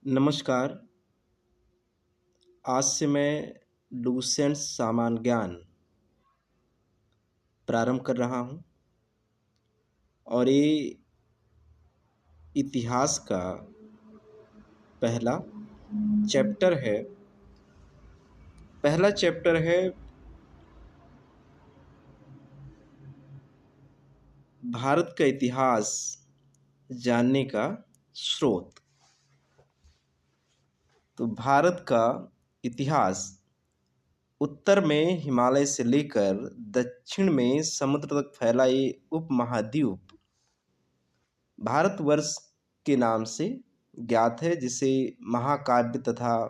नमस्कार। आज से मैं लूसेंट सामान्य ज्ञान प्रारंभ कर रहा हूँ और ये इतिहास का पहला चैप्टर है। पहला चैप्टर है भारत का इतिहास जानने का स्रोत। तो भारत का इतिहास उत्तर में हिमालय से लेकर दक्षिण में समुद्र तक फैला ये उपमहाद्वीप भारतवर्ष के नाम से ज्ञात है, जिसे महाकाव्य तथा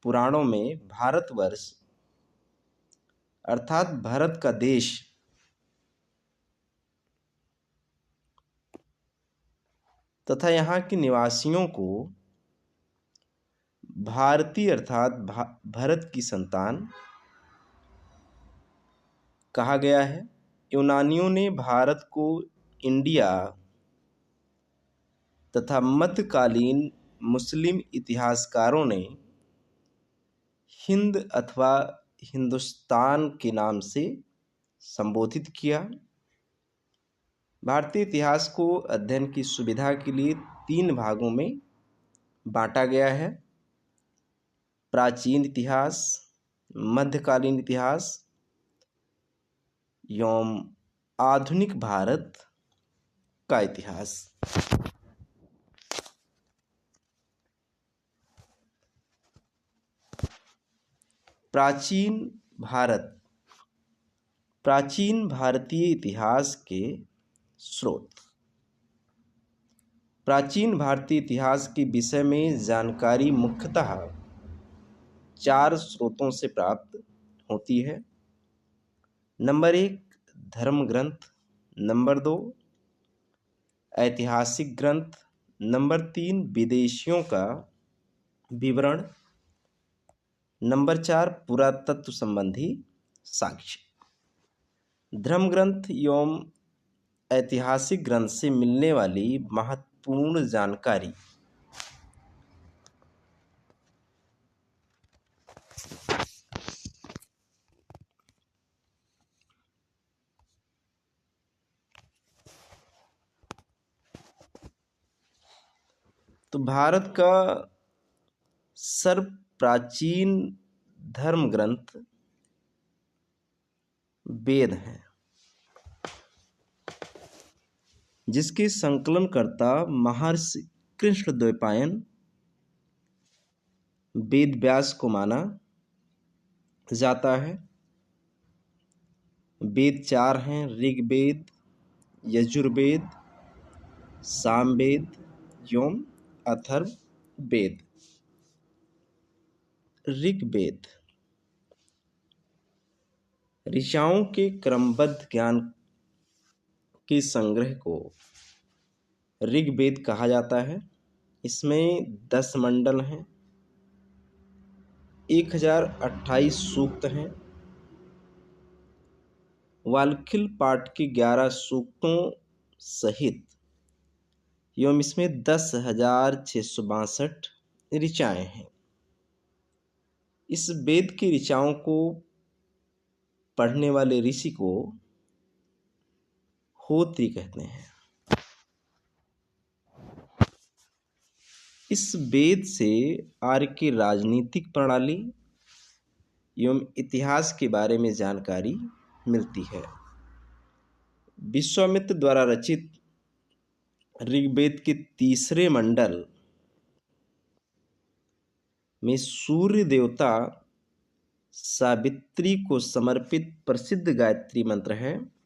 पुराणों में भारतवर्ष अर्थात भारत का देश तथा यहाँ के निवासियों को भारतीय अर्थात भरत की संतान कहा गया है। यूनानियों ने भारत को इंडिया तथा मध्यकालीन मुस्लिम इतिहासकारों ने हिंद अथवा हिंदुस्तान के नाम से संबोधित किया। भारतीय इतिहास को अध्ययन की सुविधा के लिए 3 भागों में बांटा गया है: प्राचीन इतिहास, मध्यकालीन इतिहास एवं आधुनिक भारत का इतिहास। प्राचीन भारत, प्राचीन भारतीय इतिहास के स्रोत। प्राचीन भारतीय इतिहास के विषय में जानकारी मुख्यतः 4 स्रोतों से प्राप्त होती है। नंबर 1 धर्म ग्रंथ, नंबर 2 ऐतिहासिक ग्रंथ, नंबर 3 विदेशियों का विवरण, नंबर 4 पुरातत्व संबंधी साक्ष्य। धर्म ग्रंथ एवं ऐतिहासिक ग्रंथ से मिलने वाली महत्वपूर्ण जानकारी। तो भारत का सर्व प्राचीन धर्म ग्रंथ वेद है, जिसके संकलनकर्ता महर्षि कृष्णद्वैपायन वेद व्यास को माना जाता है। वेद 4 हैं: ऋग्वेद, यजुर्वेद, सामवेद एवं अथर्ववेद। ऋग्वेद ऋचाओं के क्रमबद्ध ज्ञान के संग्रह को ऋग्वेद कहा जाता है। इसमें 10 मंडल हैं, 1028 सूक्त हैं। वाल्खिल पाठ के 11 सूक्तों सहित एवं इसमें 10,662 ऋचाएँ हैं। इस वेद की ऋचाओं को पढ़ने वाले ऋषि को होत्री कहते हैं। इस वेद से आर्य की राजनीतिक प्रणाली एवं इतिहास के बारे में जानकारी मिलती है। विश्वामित्र द्वारा रचित ऋग्वेद के 3रे मंडल में सूर्य देवता सावित्री को समर्पित प्रसिद्ध गायत्री मंत्र है।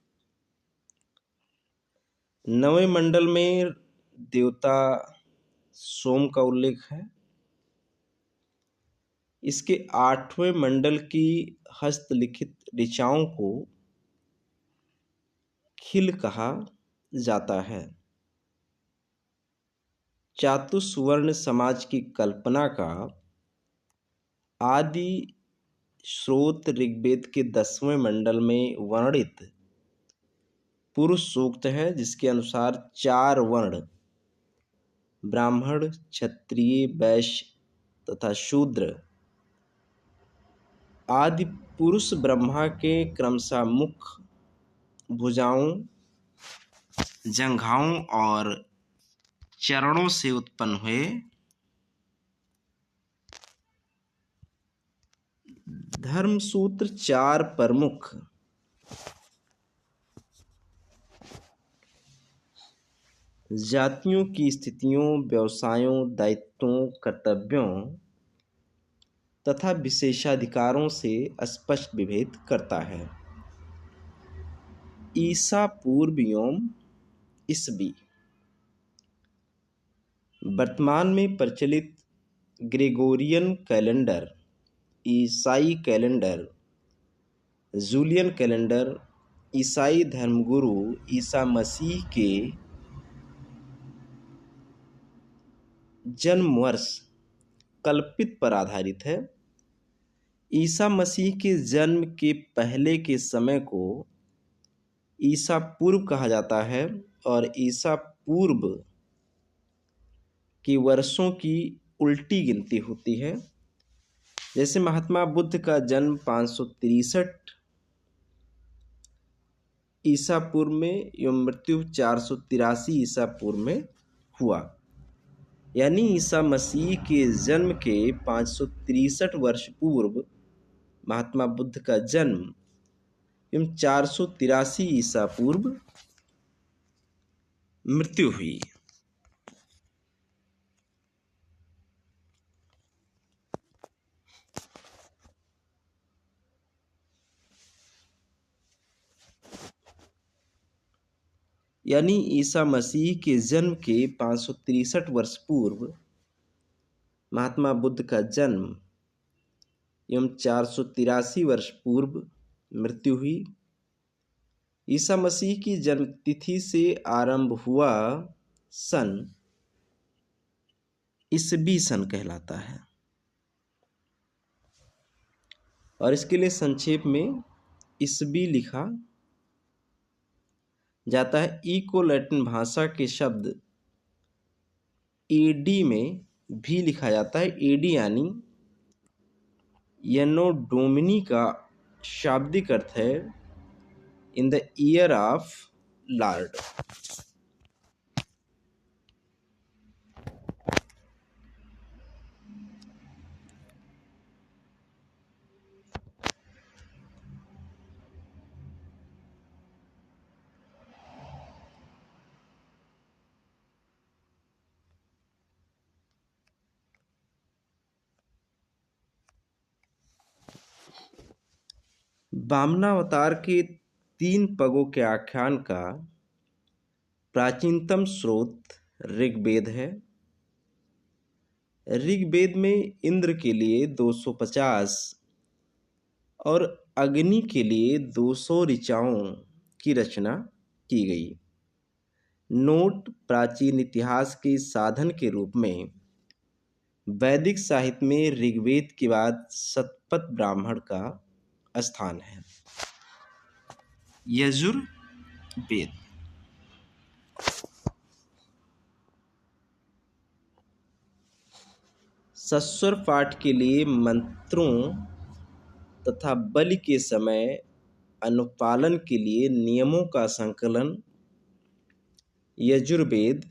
9वें मंडल में देवता सोम का उल्लेख है। इसके 8वें मंडल की हस्तलिखित ऋचाओं को खिल कहा जाता है। चातुर्वर्ण समाज की कल्पना का आदि स्रोत ऋग्वेद के 10वें मंडल में वर्णित पुरुष सूक्त है, जिसके अनुसार 4 वर्ण ब्राह्मण, क्षत्रिय, वैश्य तथा शूद्र आदि पुरुष ब्रह्मा के क्रमशः मुख, भुजाओं, जंघाओं और चरणों से उत्पन्न हुए। धर्मसूत्र चार प्रमुख जातियों की स्थितियों, व्यवसायों, दायित्वों, कर्तव्यों तथा विशेषाधिकारों से स्पष्ट विभेद करता है। ईसा पूर्व एवं ईसवी। वर्तमान में प्रचलित ग्रेगोरियन कैलेंडर, ईसाई कैलेंडर, जूलियन कैलेंडर ईसाई धर्मगुरु ईसा मसीह के जन्म वर्ष कल्पित पर आधारित है। ईसा मसीह के जन्म के पहले के समय को ईसा पूर्व कहा जाता है और ईसा पूर्व के वर्षों की उल्टी गिनती होती है। जैसे महात्मा बुद्ध का जन्म 563 ईसा पूर्व में एवं मृत्यु 483 ईसा पूर्व में हुआ। यानी ईसा मसीह के जन्म के 563 वर्ष पूर्व महात्मा बुद्ध का जन्म एवं 483 ईसा पूर्व मृत्यु हुई। यानी ईसा मसीह के जन्म के 563 वर्ष पूर्व महात्मा बुद्ध का जन्म एवं 483 वर्ष पूर्व मृत्यु हुई। ईसा मसीह की जन्म तिथि से आरंभ हुआ सन ईसवी सन कहलाता है और इसके लिए संक्षेप में ईसवी लिखा जाता है। ई को लैटिन भाषा के शब्द एडी में भी लिखा जाता है। एडी यानी एनो डोमिनी का शाब्दिक अर्थ है in the year of Lord. वामनावतार के 3 पगों के आख्यान का प्राचीनतम स्रोत ऋग्वेद है। ऋग्वेद में इंद्र के लिए 250 और अग्नि के लिए 200 ऋचाओं की रचना की गई। नोट: प्राचीन इतिहास के साधन के रूप में वैदिक साहित्य में ऋग्वेद के बाद शतपथ ब्राह्मण का स्थान है। यजुर्वेद। सस्वर पाठ के लिए मंत्रों तथा बलि के समय अनुपालन के लिए नियमों का संकलन यजुर्वेद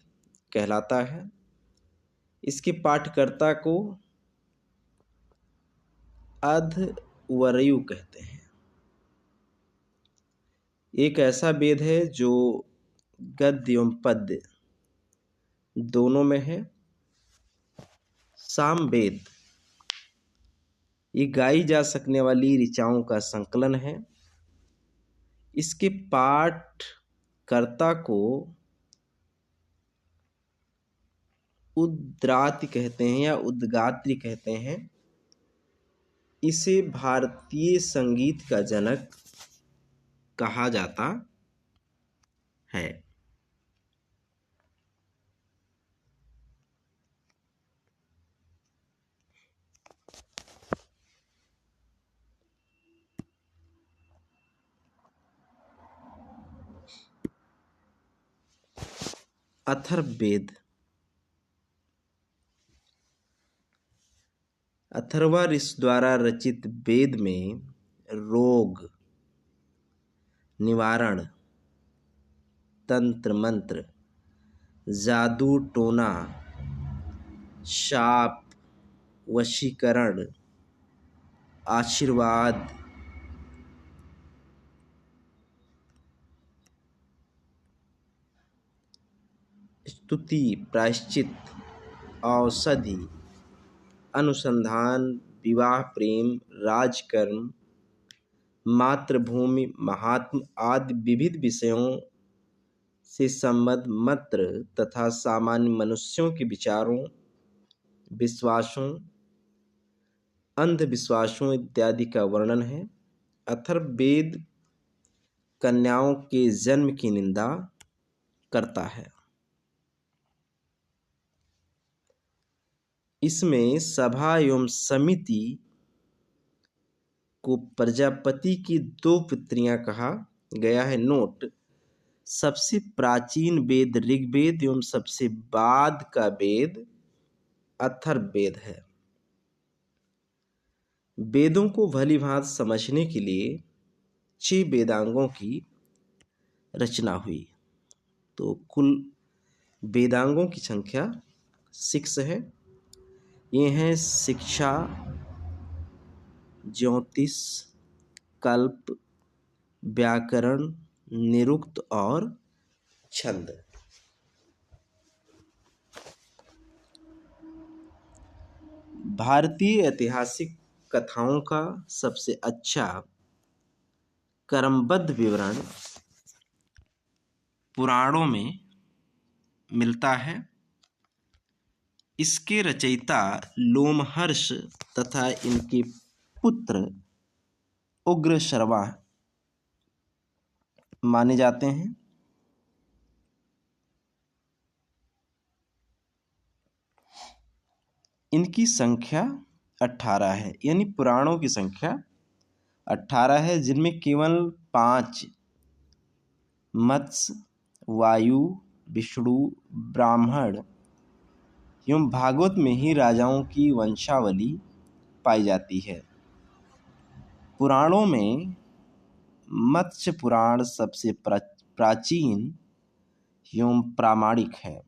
कहलाता है। इसके पाठकर्ता को अध्वर्यु कहते हैं। एक ऐसा वेद है जो गद्य एवं पद्य दोनों में है। सामवेद ये गाई जा सकने वाली ऋचाओं का संकलन है। इसके पाठकर्ता को उद्राति कहते हैं या उद्गात्री कहते हैं। इसे भारतीय संगीत का जनक कहा जाता है। अथर्ववेद अथर्वा ऋषि द्वारा रचित वेद में रोग निवारण, तंत्र मंत्र, जादू टोना, शाप, वशीकरण, आशीर्वाद, स्तुति, प्रायश्चित, औषधि, अनुसंधान, विवाह, प्रेम, राजकर्म, मातृभूमि, महात्म आदि विविध विषयों से संबद्ध मंत्र तथा सामान्य मनुष्यों के विचारों, विश्वासों, अंधविश्वासों इत्यादि का वर्णन है। अथर्ववेद कन्याओं के जन्म की निंदा करता है। इसमें सभा एवं समिति को प्रजापति की 2 पुत्रियां कहा गया है। नोट: सबसे प्राचीन वेद ऋग्वेद एवं सबसे बाद का वेद अथर्ववेद है। वेदों को भलीभांति समझने के लिए 6 वेदांगों की रचना हुई। तो कुल वेदांगों की संख्या 6 है। ये हैं शिक्षा, ज्योतिष, कल्प, व्याकरण, निरुक्त और छंद। भारतीय ऐतिहासिक कथाओं का सबसे अच्छा क्रमबद्ध विवरण पुराणों में मिलता है। इसके रचयिता लोमहर्ष तथा इनके पुत्र उग्रश्रवा माने जाते हैं। इनकी संख्या 18 है, यानी पुराणों की संख्या 18 है, जिनमें केवल 5 मत्स्य, वायु, विष्णु, ब्राह्मण एवं भागवत में ही राजाओं की वंशावली पाई जाती है। पुराणों में मत्स्य पुराण सबसे प्राचीन एवं प्रामाणिक है।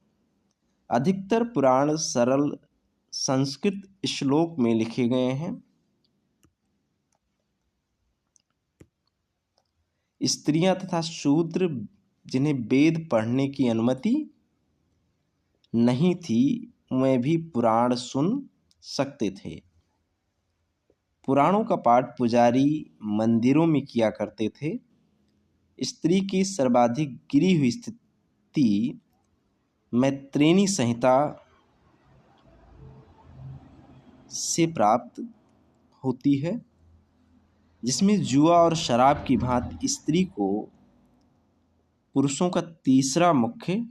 अधिकतर पुराण सरल संस्कृत श्लोक में लिखे गए हैं। स्त्रियां तथा शूद्र जिन्हें वेद पढ़ने की अनुमति नहीं थी, वे भी पुराण सुन सकते थे। पुराणों का पाठ पुजारी मंदिरों में किया करते थे। स्त्री की सर्वाधिक गिरी हुई स्थिति मैत्रेयी संहिता से प्राप्त होती है, जिसमें जुआ और शराब की भांति स्त्री को पुरुषों का तीसरा मुख्य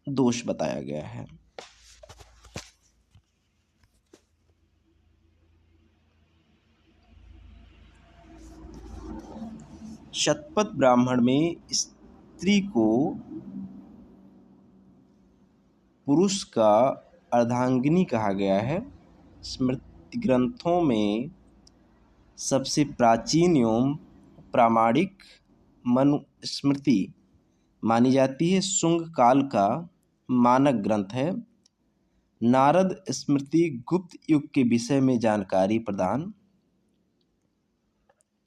दोष बताया गया है। शतपथ ब्राह्मण में स्त्री को पुरुष का अर्धांगिनी कहा गया है। स्मृति ग्रंथों में सबसे प्राचीन एवं प्रामाणिक मनुस्मृति मानी जाती है। शुंग काल का मानक ग्रंथ है। नारद स्मृति गुप्त युग के विषय में जानकारी प्रदान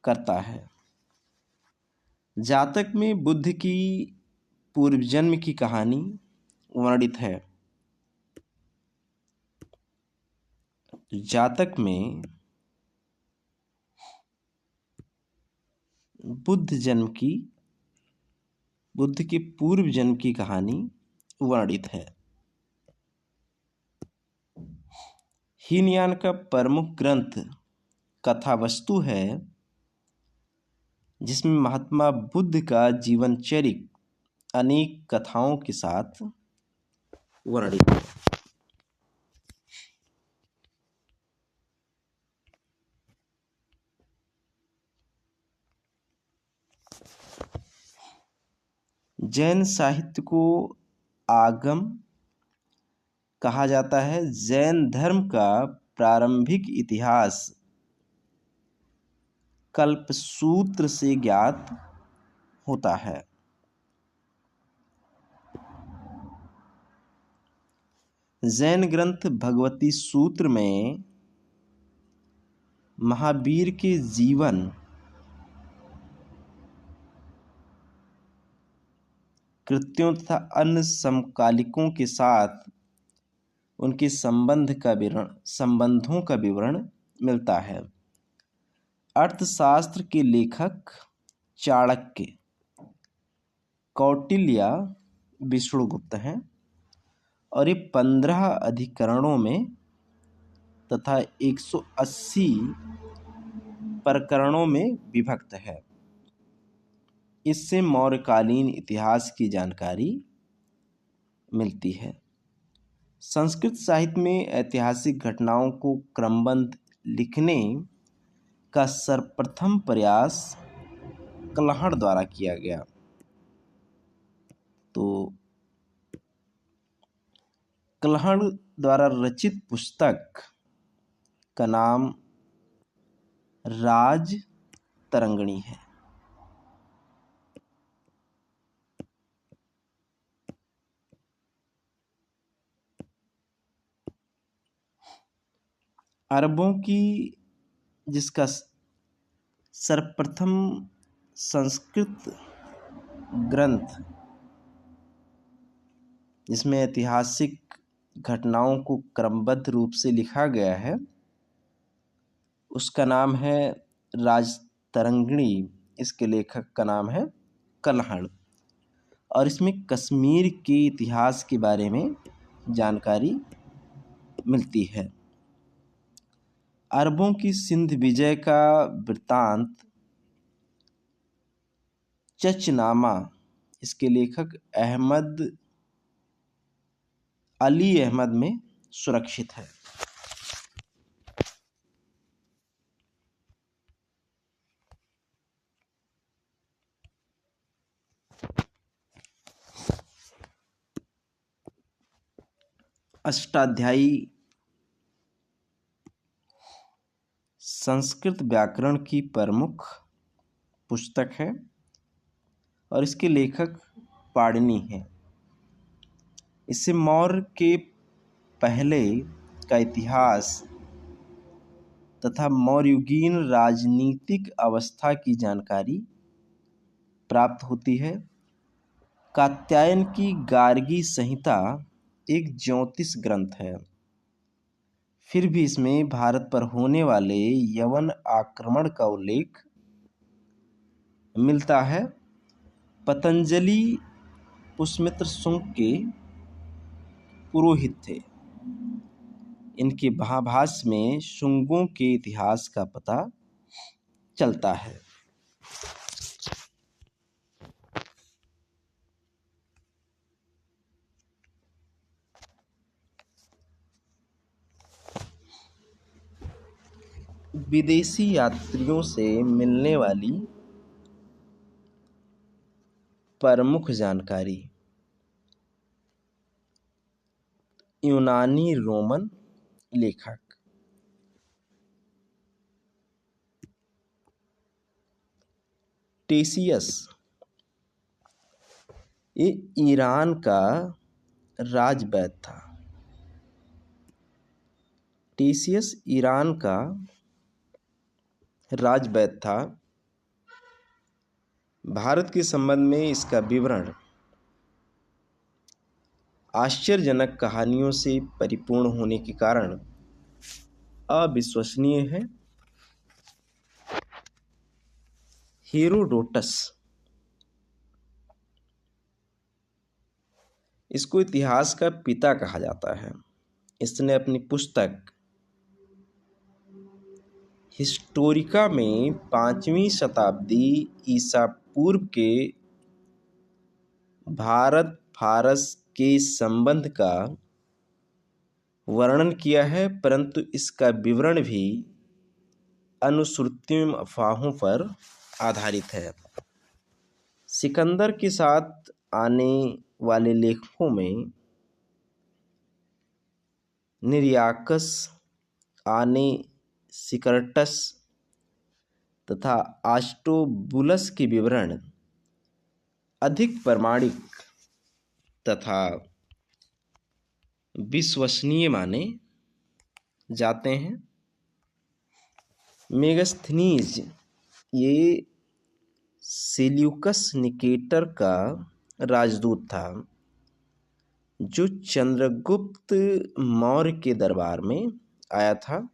करता है। जातक में बुद्ध की पूर्व जन्म की कहानी वर्णित है। जातक में बुद्ध के पूर्व जन्म की कहानी वर्णित है। हीनयान का प्रमुख ग्रंथ कथावस्तु है, जिसमें महात्मा बुद्ध का जीवन चरित्र अनेक कथाओं के साथ वर्णित है। जैन साहित्य को आगम कहा जाता है। जैन धर्म का प्रारंभिक इतिहास कल्पसूत्र से ज्ञात होता है। जैन ग्रंथ भगवती सूत्र में महावीर के जीवन कृत्यों तथा अन्य समकालिकों के साथ उनके संबंधों का विवरण मिलता है। अर्थशास्त्र के लेखक चाणक्य, कौटिल्य, विष्णुगुप्त हैं और ये 15 अधिकरणों में तथा 180 प्रकरणों में विभक्त है। इससे मौर्यकालीन इतिहास की जानकारी मिलती है। संस्कृत साहित्य में ऐतिहासिक घटनाओं को क्रमबद्ध लिखने का सर्वप्रथम प्रयास कल्हड़ द्वारा किया गया। तो कल्हड़ द्वारा रचित पुस्तक का नाम राजतरंगिणी है। अरबों की जिसका सर्वप्रथम संस्कृत ग्रंथ जिसमें ऐतिहासिक घटनाओं को क्रमबद्ध रूप से लिखा गया है उसका नाम है राजतरंगिणी। इसके लेखक का नाम है कल्हड़ और इसमें कश्मीर के इतिहास के बारे में जानकारी मिलती है। अरबों की सिंध विजय का वृत्तांत चचनामा इसके लेखक अली अहमद में सुरक्षित है। अष्टाध्यायी संस्कृत व्याकरण की प्रमुख पुस्तक है और इसके लेखक पाणिनि हैं। इससे मौर्य के पहले का इतिहास तथा मौर्ययुगीन राजनीतिक अवस्था की जानकारी प्राप्त होती है। कात्यायन की गार्गी संहिता एक ज्योतिष ग्रंथ है। फिर भी इसमें भारत पर होने वाले यवन आक्रमण का उल्लेख मिलता है। पतंजलि पुष्यमित्र शुंग के पुरोहित थे। इनके महाभाष्य में शुंगों के इतिहास का पता चलता है। विदेशी यात्रियों से मिलने वाली प्रमुख जानकारी। यूनानी रोमन लेखक टेसियस ये ईरान का राजवैद्य था। टेसियस ईरान का राजवैद्य था। भारत के संबंध में इसका विवरण आश्चर्यजनक कहानियों से परिपूर्ण होने के कारण अविश्वसनीय है। हेरोडोटस इसको इतिहास का पिता कहा जाता है। इसने अपनी पुस्तक हिस्टोरिका में 5वीं शताब्दी ईसा पूर्व के भारत फारस के संबंध का वर्णन किया है, परंतु इसका विवरण भी अनुश्रुतियों अफवाहों पर आधारित है। सिकंदर के साथ आने वाले लेखकों में निरियाकस, आने सिकर्टस तथा आस्टोबुलस के विवरण अधिक प्रामाणिक तथा विश्वसनीय माने जाते हैं। मेगास्थनीज ये सेल्यूकस निकेटर का राजदूत था, जो चंद्रगुप्त मौर्य के दरबार में आया था।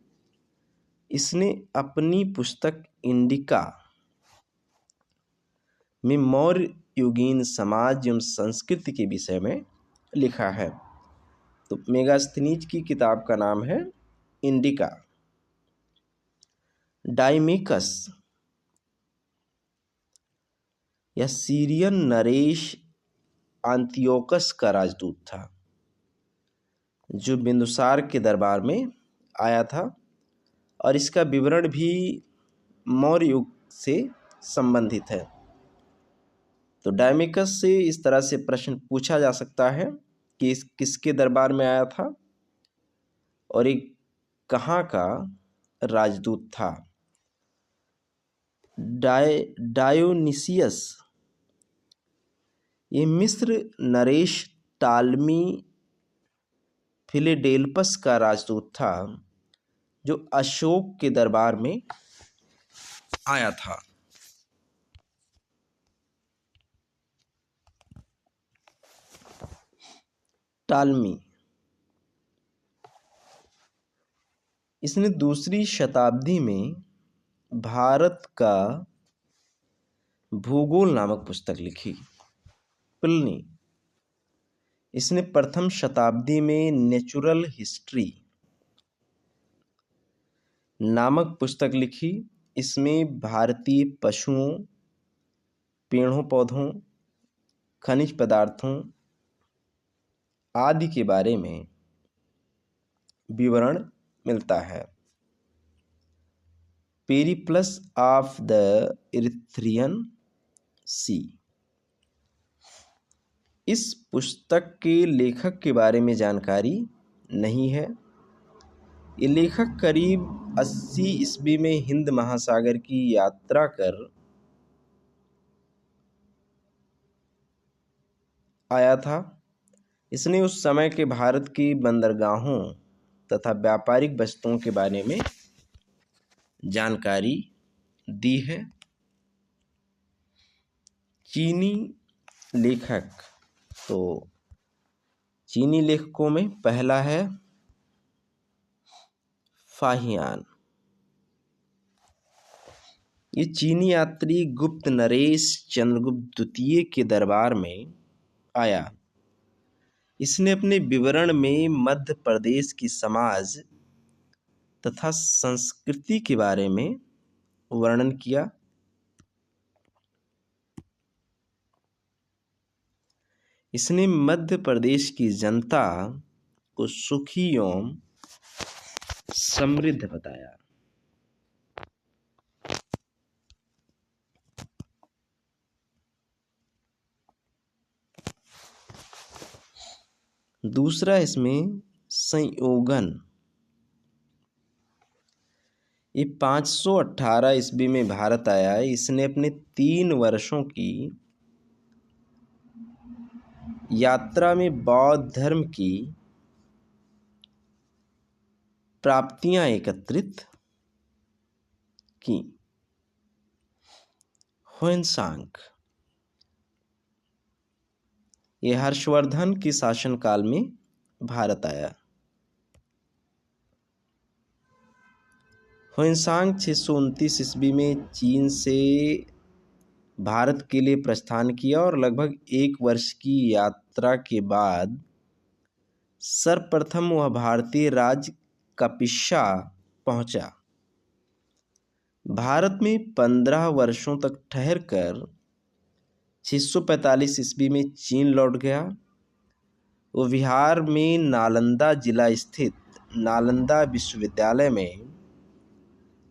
इसने अपनी पुस्तक इंडिका में मौर्य युगीन समाज एवं संस्कृति के विषय में लिखा है। तो मेगास्थनीज की किताब का नाम है इंडिका। डाइमेकस यह सीरियन नरेश अंतियोकस का राजदूत था, जो बिंदुसार के दरबार में आया था, और इसका विवरण भी मौर्य युग से संबंधित है। तो डायमेकस से इस तरह से प्रश्न पूछा जा सकता है कि इस किसके दरबार में आया था और एक कहाँ का राजदूत था। डायोनिसियस ये मिस्र नरेश टालमी फिलेडेल्पस का राजदूत था, जो अशोक के दरबार में आया था। टालमी इसने दूसरी शताब्दी में भारत का भूगोल नामक पुस्तक लिखी। प्लिनी इसने प्रथम शताब्दी में नेचुरल हिस्ट्री नामक पुस्तक लिखी। इसमें भारतीय पशुओं, पेड़ों पौधों, खनिज पदार्थों आदि के बारे में विवरण मिलता है। पेरिप्लस ऑफ द इरिथ्रियन सी इस पुस्तक के लेखक के बारे में जानकारी नहीं है। ये लेखक करीब 80 ईस्वी में हिंद महासागर की यात्रा कर आया था। इसने उस समय के भारत की बंदरगाहों तथा व्यापारिक वस्तुओं के बारे में जानकारी दी है। चीनी लेखक, तो चीनी लेखकों में पहला है फाहियान। ये चीनी यात्री गुप्त नरेश चंद्रगुप्त द्वितीय के दरबार में आया। इसने अपने विवरण में मध्य प्रदेश की समाज तथा संस्कृति के बारे में वर्णन किया। इसने मध्य प्रदेश की जनता को सुखी एवं समृद्ध बताया। दूसरा इसमें संयोगन, ये 518 ईस्वी में भारत आया। इसने अपने 3 वर्षों की यात्रा में बौद्ध धर्म की प्राप्तियां एकत्रित की। ह्वेनसांग ये हर्षवर्धन के शासनकाल में भारत आया। ह्वेनसांग 629 ईस्वी में चीन से भारत के लिए प्रस्थान किया और लगभग 1 वर्ष की यात्रा के बाद सर्वप्रथम वह भारतीय राज्य कपिशा पहुंचा। भारत में 15 वर्षों तक ठहरकर 645 ईस्वी में चीन लौट गया। वो बिहार में नालंदा जिला स्थित नालंदा विश्वविद्यालय में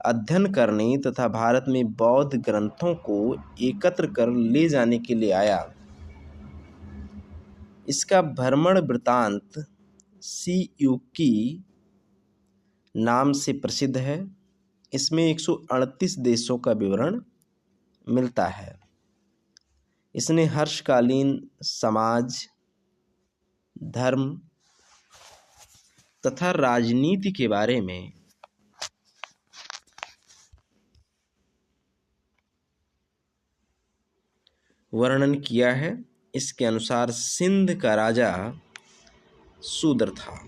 अध्ययन करने तथा भारत में बौद्ध ग्रंथों को एकत्र कर ले जाने के लिए आया। इसका भ्रमण वृत्तांत सीयूकी नाम से प्रसिद्ध है। इसमें 138 देशों का विवरण मिलता है। इसने हर्षकालीन समाज, धर्म तथा राजनीति के बारे में वर्णन किया है। इसके अनुसार सिंध का राजा शूद्र था।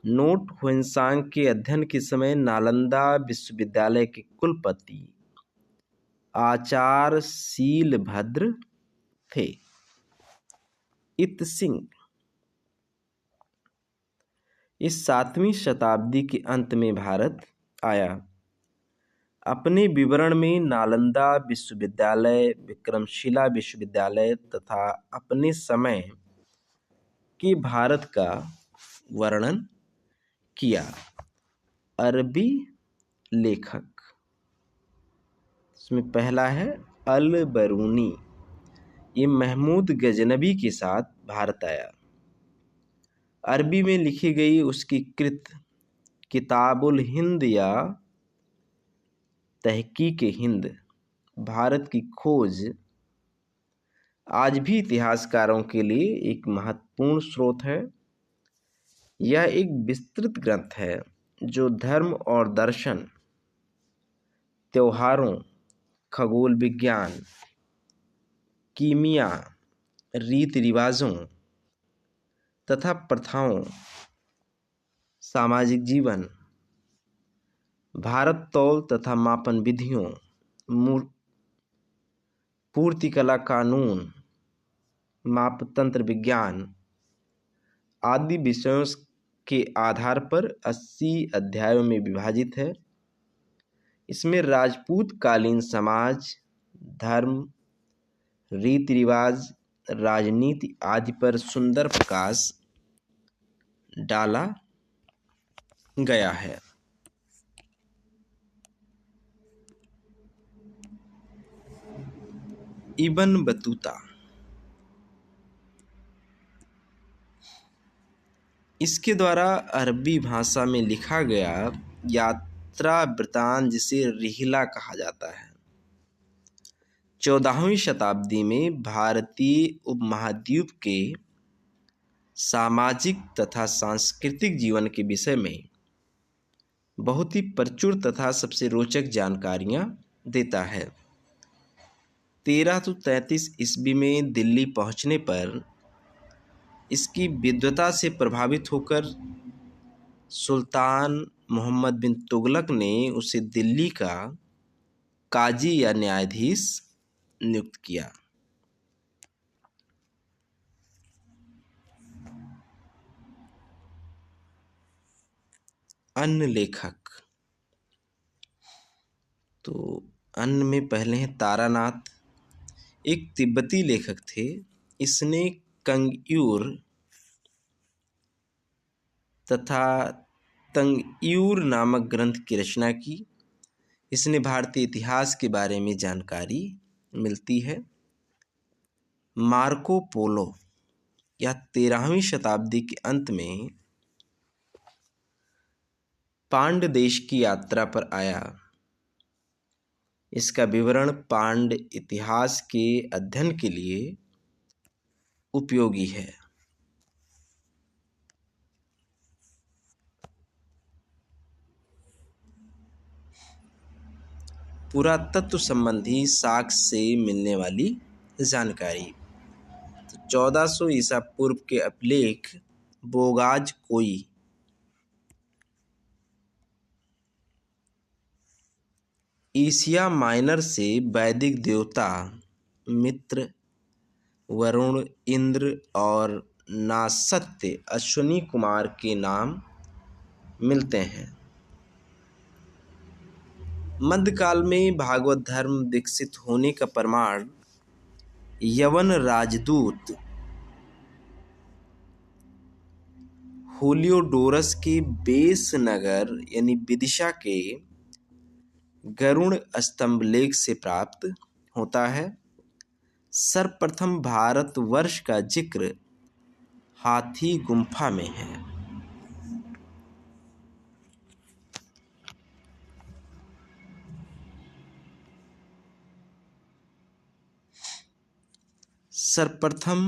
नोट ह्वेनसांग के अध्ययन के समय नालंदा विश्वविद्यालय के कुलपति आचार्य शीलभद्र थे। इत सिंह इस 7वीं शताब्दी के अंत में भारत आया। अपने विवरण में नालंदा विश्वविद्यालय, विक्रमशिला विश्वविद्यालय तथा अपने समय के भारत का वर्णन किया। अरबी लेखक, इसमें पहला है अल बरूनी। ये महमूद गजनबी के साथ भारत आया। अरबी में लिखी गई उसकी कृत किताबुल हिंद या तहकीक हिंद, भारत की खोज, आज भी इतिहासकारों के लिए एक महत्वपूर्ण स्रोत है। यह एक विस्तृत ग्रंथ है जो धर्म और दर्शन, त्योहारों, खगोल विज्ञान, कीमिया, रीति रिवाजों तथा प्रथाओं, सामाजिक जीवन, भारत तौल तथा मापन विधियों, पूर्तिकला कानून, मापतंत्र विज्ञान आदि विषयों के आधार पर 80 अध्यायों में विभाजित है। इसमें राजपूत कालीन समाज, धर्म, रीति रिवाज, राजनीति आदि पर सुंदर प्रकाश डाला गया है। इब्न बतूता, इसके द्वारा अरबी भाषा में लिखा गया यात्रा वृतांत, जिसे रिहला कहा जाता है, 14वीं शताब्दी में भारतीय उपमहाद्वीप के सामाजिक तथा सांस्कृतिक जीवन के विषय में बहुत ही प्रचुर तथा सबसे रोचक जानकारियां देता है। 1333 ईस्वी में दिल्ली पहुंचने पर इसकी विद्वता से प्रभावित होकर सुल्तान मोहम्मद बिन तुगलक ने उसे दिल्ली का काजी या न्यायाधीश नियुक्त किया। अन्य लेखक, तो अन्य में पहले हैं तारानाथ, एक तिब्बती लेखक थे। इसने कंगयूर तथा तंगयूर नामक ग्रंथ की रचना की। इसने भारतीय इतिहास के बारे में जानकारी मिलती है। मार्को पोलो, यह 13वीं शताब्दी के अंत में पांड देश की यात्रा पर आया। इसका विवरण पांड इतिहास के अध्ययन के लिए उपयोगी है। पुरातत्व संबंधी साक्ष्य से मिलने वाली जानकारी, 1400 ईसा पूर्व के अभिलेख बोगाज कोई एशिया माइनर से वैदिक देवता मित्र, वरुण, इंद्र और नासत्य अश्विनी कुमार के नाम मिलते हैं। मध्यकाल में भागवत धर्म विकसित होने का प्रमाण यवन राजदूत होलियोडोरस के बेस नगर यानी विदिशा के गरुड़ स्तंभ लेख से प्राप्त होता है। सर्वप्रथम भारतवर्ष का जिक्र हाथी गुम्फा में है। सर्वप्रथम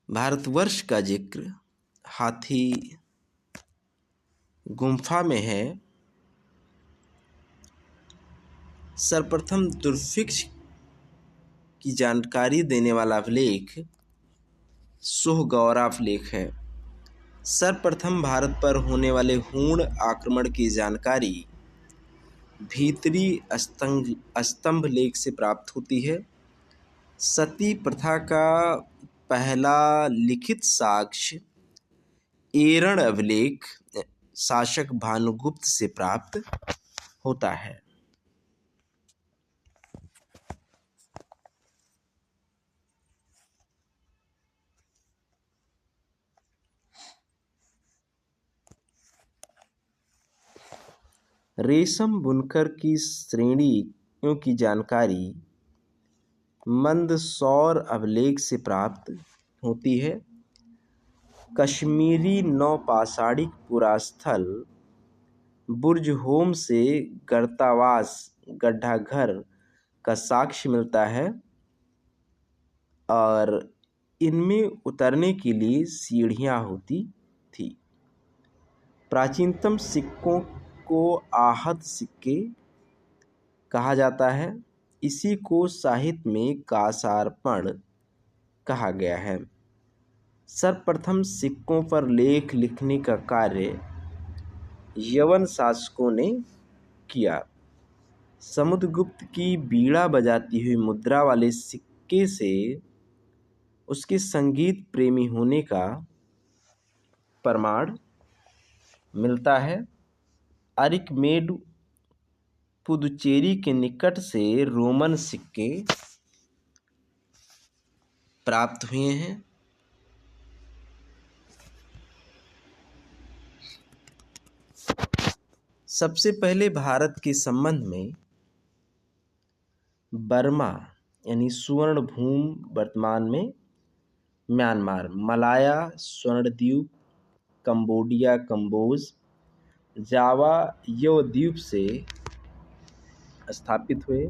भारतवर्ष का जिक्र हाथी गुम्फा में है। सर्वप्रथम दुर्भिक्ष की जानकारी देने वाला अभिलेख सोहगौरा अभिलेख है। सर्वप्रथम भारत पर होने वाले हूण आक्रमण की जानकारी भीतरी स्तंभ लेख से प्राप्त होती है। सती प्रथा का पहला लिखित साक्ष्य एरण अभिलेख शासक भानुगुप्त से प्राप्त होता है। रेशम बुनकर की श्रेणियों की जानकारी मंदसौर अभिलेख से प्राप्त होती है। कश्मीरी नौपाषाणिक पुरास्थल बुर्ज होम से गर्तावास गड्ढा घर का साक्ष्य मिलता है और इनमें उतरने के लिए सीढ़ियां होती थी। प्राचीनतम सिक्कों को आहत सिक्के कहा जाता है। इसी को साहित्य में कासार्पण कहा गया है। सर्वप्रथम सिक्कों पर लेख लिखने का कार्य यवन शासकों ने किया। समुद्रगुप्त की बीड़ा बजाती हुई मुद्रा वाले सिक्के से उसके संगीत प्रेमी होने का प्रमाण मिलता है। अरिकमेडु पुदुचेरी के निकट से रोमन सिक्के प्राप्त हुए हैं। सबसे पहले भारत के संबंध में बर्मा यानी स्वर्ण भूमि वर्तमान में म्यांमार, मलाया स्वर्णद्वीप, कंबोडिया कंबोज, जावा यव द्वीप से स्थापित हुए।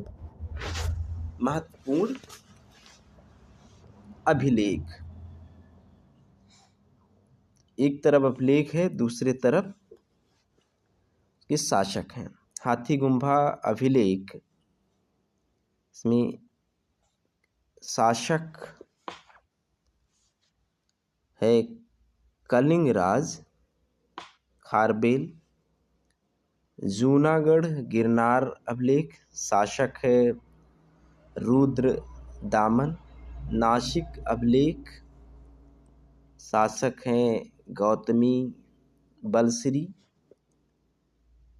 महत्वपूर्ण अभिलेख, एक तरफ अभिलेख है, दूसरे तरफ के शासक हैं। हाथी गुम्फा अभिलेख, इसमें शासक है कलिंगराज खारबेल। जूनागढ़ गिरनार अभिलेख, शासक है रुद्र दामन। नासिक अभिलेख, शासक हैं गौतमी बलश्री।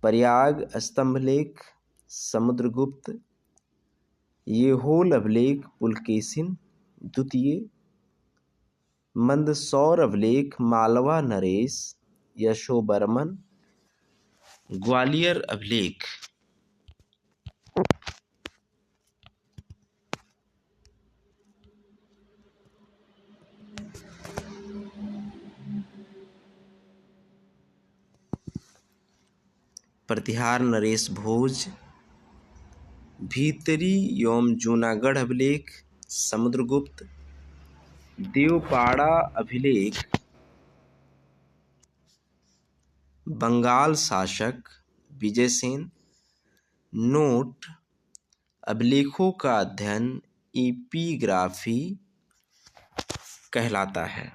प्रयाग स्तंभलेख समुद्रगुप्त। येहोल अभिलेख पुलकेशिन द्वितीय। मंदसौर अभिलेख मालवा नरेश यशोबर्मन। ग्वालियर अभिलेख प्रतिहार नरेश भोज। भीतरी एवं जूनागढ़ अभिलेख समुद्रगुप्त। देवपाड़ा अभिलेख बंगाल शासक विजयसेन। नोट, अभिलेखों का अध्ययन एपिग्राफी कहलाता है।